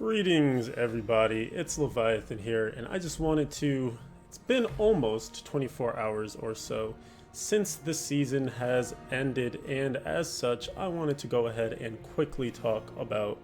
Greetings, everybody. It's Leviathan here, and I just wanted to. It's been almost 24 hours or so since the season has ended, and as such, I wanted to go ahead and quickly talk about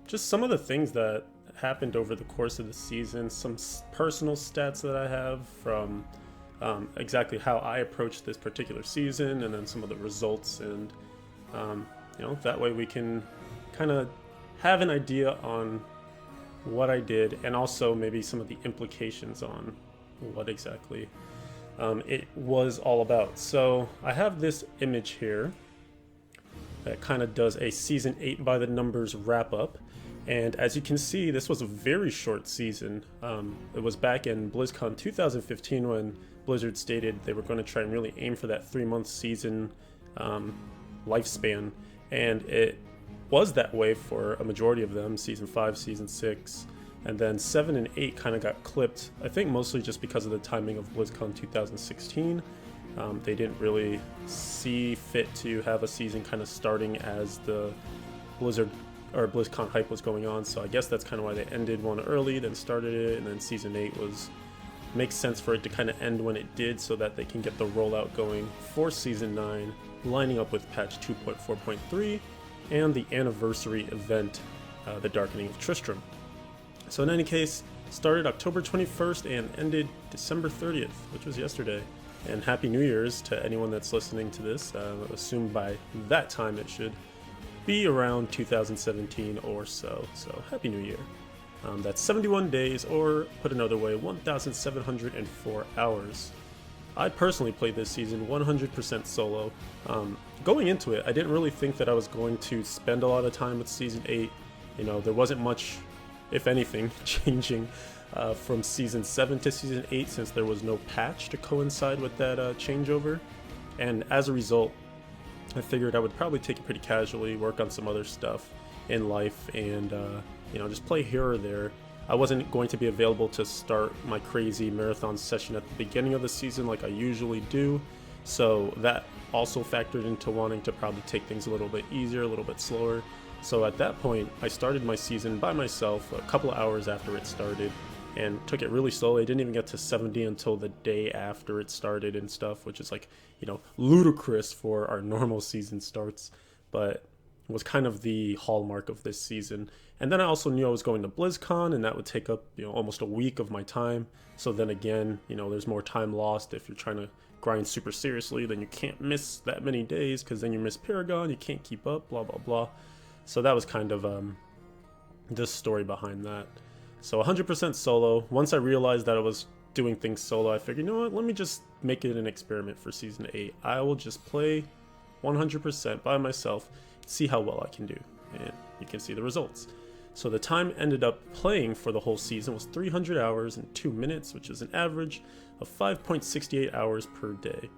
just some of the things that happened over the course of the season, some personal stats that I have from exactly how I approached this particular season, and then some of the results, and that way we can kind of have an idea on what I did, and also maybe some of the implications on what exactly it was all about. So I have this image here that kind of does a season 8 by the numbers wrap up, and as you can see, this was a very short season. It was back in BlizzCon 2015 when Blizzard stated they were going to try and really aim for that 3-month season lifespan, and it was that way for a majority of them. Season 5, Season 6, and then 7 and 8 kind of got clipped, I think mostly just because of the timing of BlizzCon 2016. They didn't really see fit to have a season kind of starting as the Blizzard or BlizzCon hype was going on, so I guess that's kind of why they ended one early, then started it, and then Season 8 makes sense for it to kind of end when it did so that they can get the rollout going for Season 9, lining up with patch 2.4.3 and the anniversary event, the Darkening of Tristram. So in any case, started October 21st and ended December 30th, which was yesterday. And Happy New Year's to anyone that's listening to this. Assume by that time it should be around 2017 or so. So Happy New Year. That's 71 days, or put another way, 1,704 hours. I personally played this season 100% solo. Going into it, I didn't really think that I was going to spend a lot of time with Season 8. There wasn't much, if anything, changing from Season 7 to Season 8 since there was no patch to coincide with that changeover. And as a result, I figured I would probably take it pretty casually, work on some other stuff in life, and just play here or there. I wasn't going to be available to start my crazy marathon session at the beginning of the season like I usually do, so that also factored into wanting to probably take things a little bit easier, a little bit slower. So at that point, I started my season by myself a couple of hours after it started and took it really slowly. I didn't even get to 70 until the day after it started and stuff, which is ludicrous for our normal season starts, but was kind of the hallmark of this season. And then I also knew I was going to BlizzCon, and that would take up almost a week of my time. So then again, there's more time lost if you're trying to grind super seriously. Then you can't miss that many days, because then you miss Paragon, you can't keep up, blah blah blah. So that was kind of the story behind that. So 100% solo. Once I realized that I was doing things solo, I figured, what, let me just make it an experiment for Season 8. I will just play 100% by myself, see how well I can do, and you can see the results. So the time ended up playing for the whole season was 300 hours and 2 minutes, which is an average of 5.68 hours per day.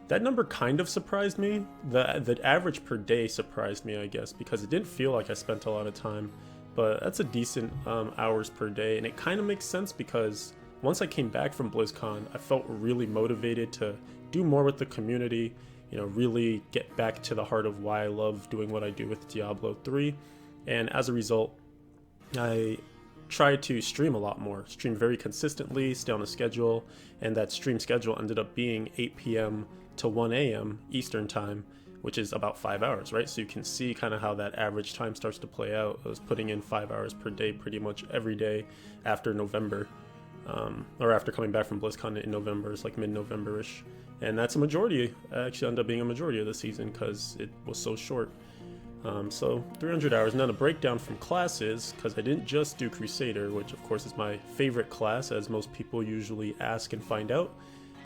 That number kind of surprised me. The average per day surprised me, I guess, because it didn't feel like I spent a lot of time, but that's a decent hours per day, and it kind of makes sense because once I came back from BlizzCon, I felt really motivated to do more with the community, really get back to the heart of why I love doing what I do with Diablo 3. And as a result, I tried to stream a lot more, stream very consistently, stay on a schedule, and that stream schedule ended up being 8 p.m. to 1 a.m. Eastern time, which is about 5 hours, right? So you can see kind of how that average time starts to play out. I was putting in 5 hours per day pretty much every day after November, or after coming back from BlizzCon in November. It's like mid-November-ish. And that's a majority, actually ended up being a majority of the season because it was so short. So 300 hours. Now the breakdown from classes, because I didn't just do Crusader, which of course is my favorite class, as most people usually ask and find out.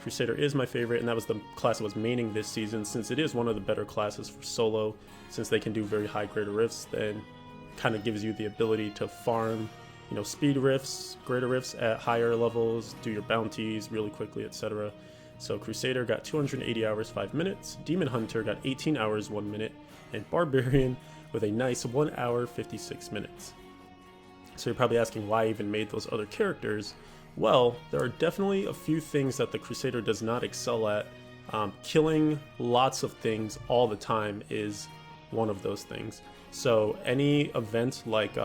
Crusader is my favorite, and that was the class I was maining this season, since it is one of the better classes for solo, since they can do very high greater rifts, then kind of gives you the ability to farm, speed rifts, greater rifts at higher levels, do your bounties really quickly, etc. So Crusader got 280 hours 5 minutes, Demon Hunter got 18 hours 1 minute, and Barbarian with a nice 1 hour 56 minutes. So you're probably asking why I even made those other characters. Well, there are definitely a few things that the Crusader does not excel at. Killing lots of things all the time is one of those things. So any event like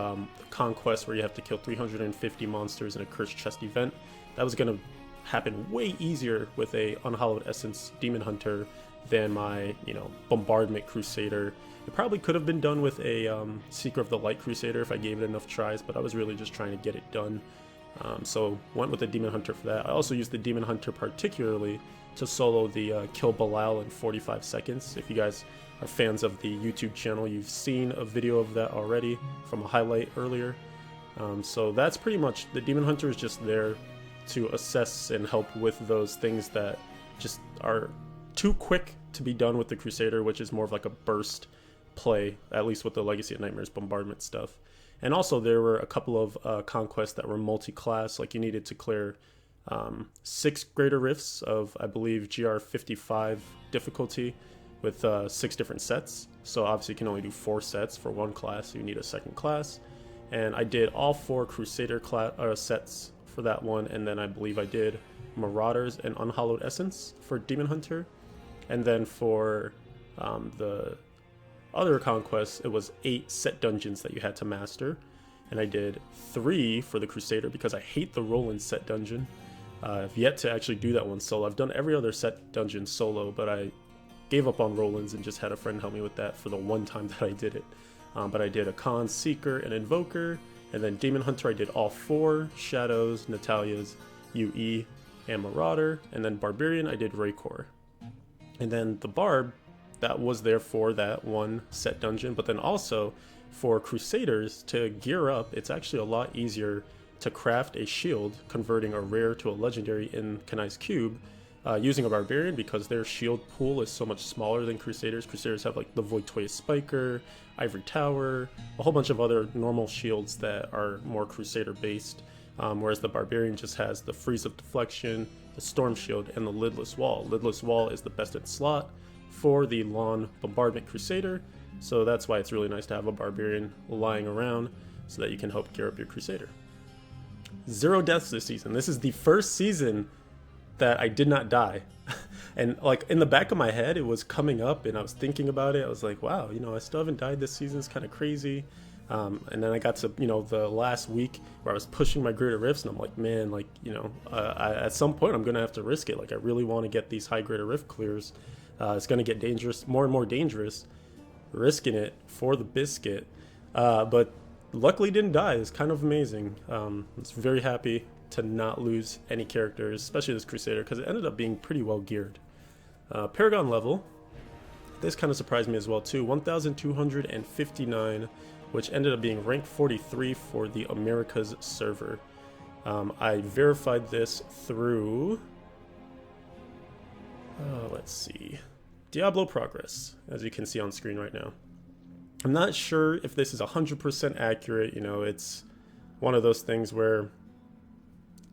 Conquest, where you have to kill 350 monsters in a Cursed Chest event, that was going to happen way easier with a Unhallowed Essence Demon Hunter than my, Bombardment Crusader. It probably could have been done with a Seeker of the Light Crusader if I gave it enough tries, but I was really just trying to get it done. So went with the Demon Hunter for that. I also used the Demon Hunter particularly to solo the Kill Belial in 45 seconds. If you guys are fans of the YouTube channel, you've seen a video of that already from a highlight earlier. So that's pretty much, the Demon Hunter is just there to assess and help with those things that just are too quick to be done with the Crusader, which is more of like a burst play, at least with the Legacy of Nightmares bombardment stuff. And also there were a couple of conquests that were multi-class, like you needed to clear 6 Greater Rifts of, I believe, GR 55 difficulty with 6 different sets. So obviously you can only do 4 sets for one class, so you need a second class. And I did all 4 Crusader sets for that one, and then I believe I did Marauders and Unhallowed Essence for Demon Hunter. And then for the other conquests, it was 8 set dungeons that you had to master, and I did 3 for the Crusader because I hate the Roland set dungeon. I've yet to actually do that one solo. I've done every other set dungeon solo, but I gave up on Roland's and just had a friend help me with that for the one time that I did it. But I did a Khan, Seeker, and Invoker, and then Demon Hunter I did all 4, Shadows, Natalia's, UE, and Marauder, and then Barbarian I did Raycor. And then the Barb, that was there for that one set dungeon, but then also for Crusaders to gear up, it's actually a lot easier to craft a shield, converting a rare to a legendary in Kanai's Cube, using a Barbarian, because their shield pool is so much smaller than Crusaders. Crusaders have like the Voidtoya Spiker, Ivory Tower, a whole bunch of other normal shields that are more Crusader based, whereas the Barbarian just has the Freeze of Deflection, the Storm Shield, and the Lidless Wall. Lidless Wall is the best in slot for the Lawn Bombardment Crusader, so that's why it's really nice to have a Barbarian lying around so that you can help gear up your Crusader. 0 deaths this season. This is the first season that I did not die. And like in the back of my head, it was coming up and I was thinking about it. I was like, wow, I still haven't died this season. It's kind of crazy. And then I got to, the last week where I was pushing my Greater Rifts, and I'm like, man, at some point I'm going to have to risk it. Like, I really want to get these high Greater Rift clears. It's going to get dangerous, more and more dangerous, risking it for the biscuit. But luckily didn't die. It's kind of amazing. I was very happy to not lose any characters, especially this Crusader, because it ended up being pretty well geared. Paragon level, this kind of surprised me as well too, 1,259, which ended up being ranked 43 for the Americas server. I verified this through, let's see, Diablo Progress, as you can see on screen right now. I'm not sure if this is 100% accurate. It's one of those things where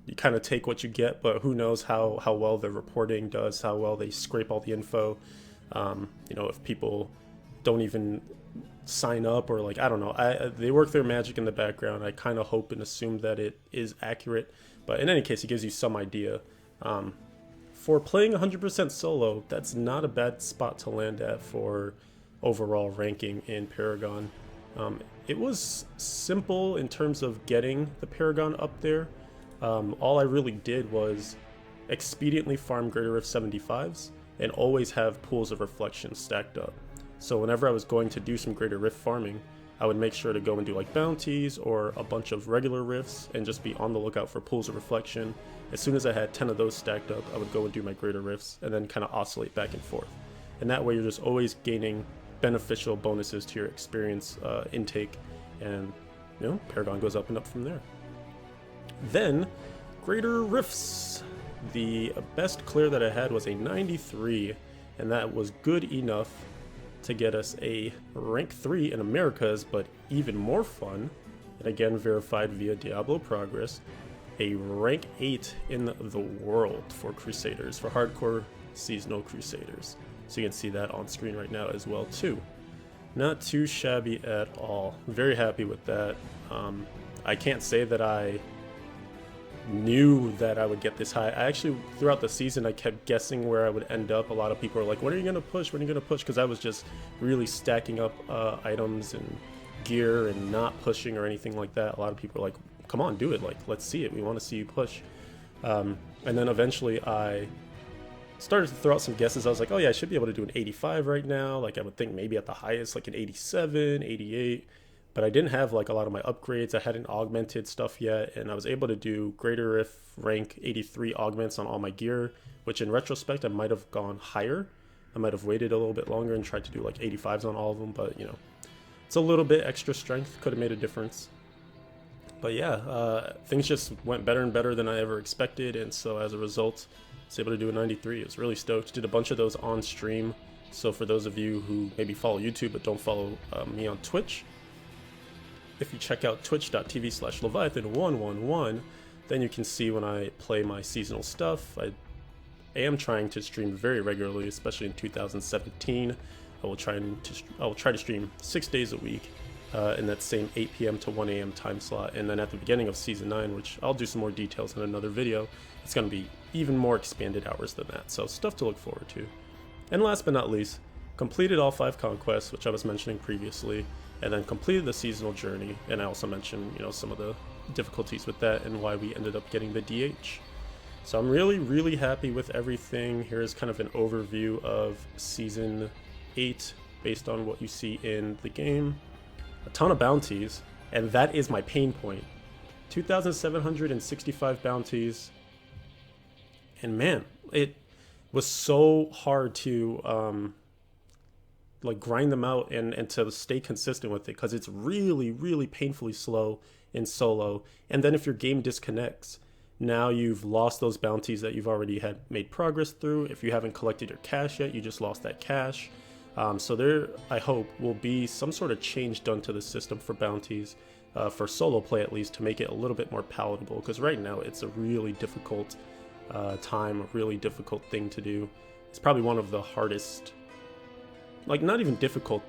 you kind of take what you get, but who knows how well the reporting does, how well they scrape all the info. If people don't even sign up, or I don't know, they work their magic in the background. I kind of hope and assume that it is accurate, but in any case, it gives you some idea. For playing 100% solo, that's not a bad spot to land at for overall ranking in Paragon. It was simple in terms of getting the Paragon up there. All I really did was expediently farm Greater Rift 75s and always have pools of reflection stacked up. So whenever I was going to do some Greater Rift farming, I would make sure to go and do bounties or a bunch of regular rifts and just be on the lookout for pools of reflection. As soon as I had 10 of those stacked up, I would go and do my Greater Rifts and then kind of oscillate back and forth. And that way you're just always gaining beneficial bonuses to your experience intake, and Paragon goes up and up from there. Then Greater Rifts. The best clear that I had was a 93, and that was good enough to get us a rank 3 in Americas, but even more fun, and again verified via Diablo Progress, a rank 8 in the world for Crusaders, for hardcore seasonal Crusaders. So you can see that on screen right now as well too. Not too shabby at all. Very happy with that. I can't say that I knew that I would get this high. I actually, throughout the season, I kept guessing where I would end up. A lot of people are like, when are you going to push? When are you going to push? Because I was just really stacking up items and gear and not pushing or anything like that. A lot of people are like, come on, do it. Like, let's see it. We want to see you push. And then eventually I started to throw out some guesses. I was like, oh yeah, I should be able to do an 85 right now. Like I would think maybe at the highest, like an 87, 88. But I didn't have like a lot of my upgrades. I hadn't augmented stuff yet, and I was able to do greater if rank 83 augments on all my gear, which in retrospect I might have gone higher. I might have waited a little bit longer and tried to do like 85s on all of them, but you know, it's a little bit extra strength, could have made a difference. But yeah, things just went better and better than I ever expected, and so as a result, I was able to do a 93. I was really stoked. Did a bunch of those on stream. So for those of you who maybe follow YouTube but don't follow me on Twitch, if you check out twitch.tv/Leviathan111, then you can see when I play my seasonal stuff. I am trying to stream very regularly, especially in 2017. I will try to stream 6 days a week in that same 8 p.m. to 1 a.m. time slot. And then at the beginning of Season 9, which I'll do some more details in another video, it's going to be even more expanded hours than that. So stuff to look forward to. And last but not least, completed all 5 conquests, which I was mentioning previously, and then completed the seasonal journey. And I also mentioned, you know, some of the difficulties with that and why we ended up getting the DH. So I'm really happy with everything. Here's kind of an overview of Season 8 based on what you see in the game. A ton of bounties, and that is my pain point. 2,765 bounties, and man, it was so hard to like grind them out and to stay consistent with it, because it's really painfully slow in solo. And then if your game disconnects, now you've lost those bounties that you've already had made progress through. If you haven't collected your cash yet, you just lost that cash. So there, I hope, will be some sort of change done to the system for bounties, for solo play at least, to make it a little bit more palatable, because right now it's a really difficult time, a really difficult thing to do. It's probably one of the hardest, like not even difficult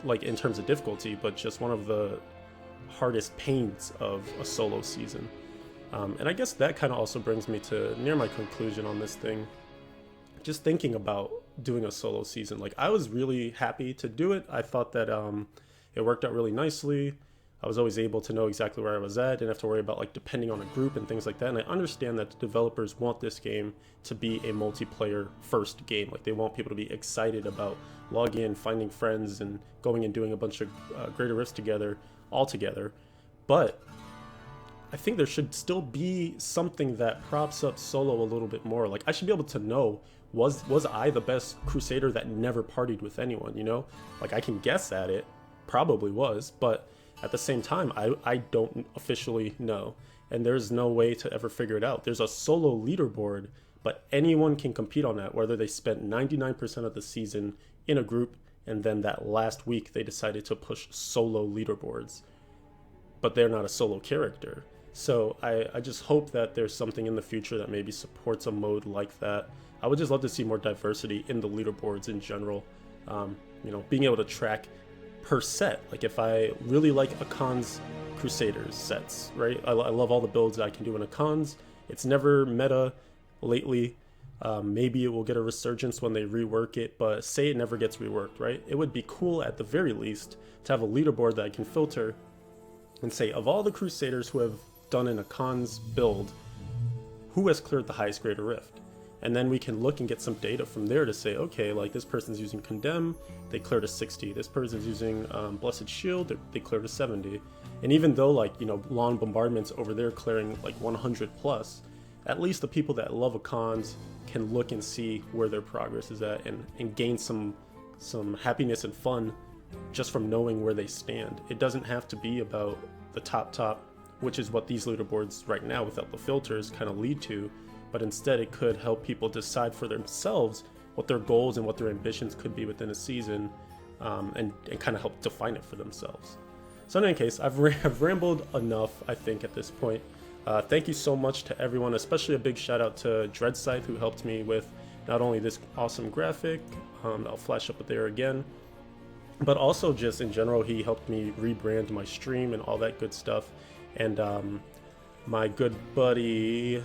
like in terms of difficulty, but just one of the hardest pains of a solo season. And I guess that kind of also brings me to near my conclusion on this thing. Just thinking about doing a solo season, like I was really happy to do it. I thought that it worked out really nicely. I was always able to know exactly where I was at, didn't have to worry about like depending on a group and things like that. And I understand that the developers want this game to be a multiplayer first game. Like they want people to be excited about logging in, finding friends, and going and doing a bunch of greater rifts together, all together. But I think there should still be something that props up solo a little bit more. Like I should be able to know, was I the best Crusader that never partied with anyone, you know? Like I can guess at it, probably was, but at the same time, I don't officially know. And there's no way to ever figure it out. There's a solo leaderboard, but anyone can compete on that, whether they spent 99% of the season in a group and then that last week they decided to push solo leaderboards, but they're not a solo character. So I just hope that there's something in the future that maybe supports a mode like that. I would just love to see more diversity in the leaderboards in general. You know, being able to track per set. Like if I really like Akan's Crusaders sets, right? I love all the builds that I can do in Akan's. It's never meta lately. Maybe it will get a resurgence when they rework it, but say it never gets reworked, right? It would be cool at the very least to have a leaderboard that I can filter and say, of all the Crusaders who have done an Akan's build, who has cleared the highest greater rift? And then we can look and get some data from there to say, okay, like this person's using Condemn, they cleared a 60. This person's using Blessed Shield, they cleared a 70. And even though like, you know, Long Bombardment's over there clearing like 100 plus, at least the people that love Akan's can look and see where their progress is at and gain some happiness and fun just from knowing where they stand. It doesn't have to be about the top, which is what these leaderboards right now without the filters kind of lead to, but instead it could help people decide for themselves what their goals and what their ambitions could be within a season, and kind of help define it for themselves. So in any case, I've rambled enough, I think, at this point. Thank you so much to everyone, especially a big shout out to Dreadscythe, who helped me with not only this awesome graphic, I'll flash up there again, but also just in general, he helped me rebrand my stream and all that good stuff. And my good buddy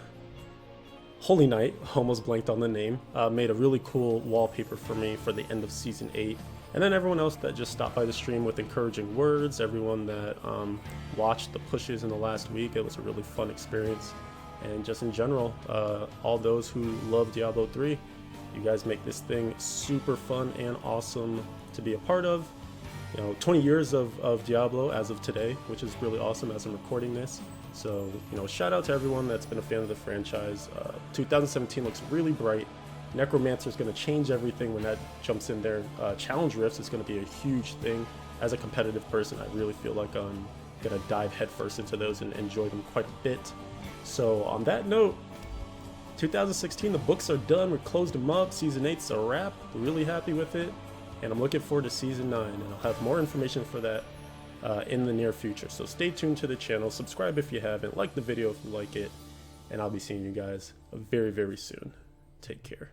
Holy Knight, almost blanked on the name, made a really cool wallpaper for me for the end of Season 8. And then everyone else that just stopped by the stream with encouraging words, everyone that watched the pushes in the last week, it was a really fun experience. And just in general, all those who love Diablo 3, you guys make this thing super fun and awesome to be a part of. 20 years of Diablo as of today, which is really awesome as I'm recording this. So, shout out to everyone that's been a fan of the franchise. 2017 looks really bright. Necromancer is going to change everything when that jumps in there. Challenge Rifts is going to be a huge thing. As a competitive person, I really feel like I'm going to dive headfirst into those and enjoy them quite a bit. So on that note, 2016, the books are done. We closed them up. Season 8's a wrap. We're really happy with it. And I'm looking forward to Season 9. And I'll have more information for that in the near future. So stay tuned to the channel. Subscribe if you haven't. Like the video if you like it. And I'll be seeing you guys very, very soon. Take care.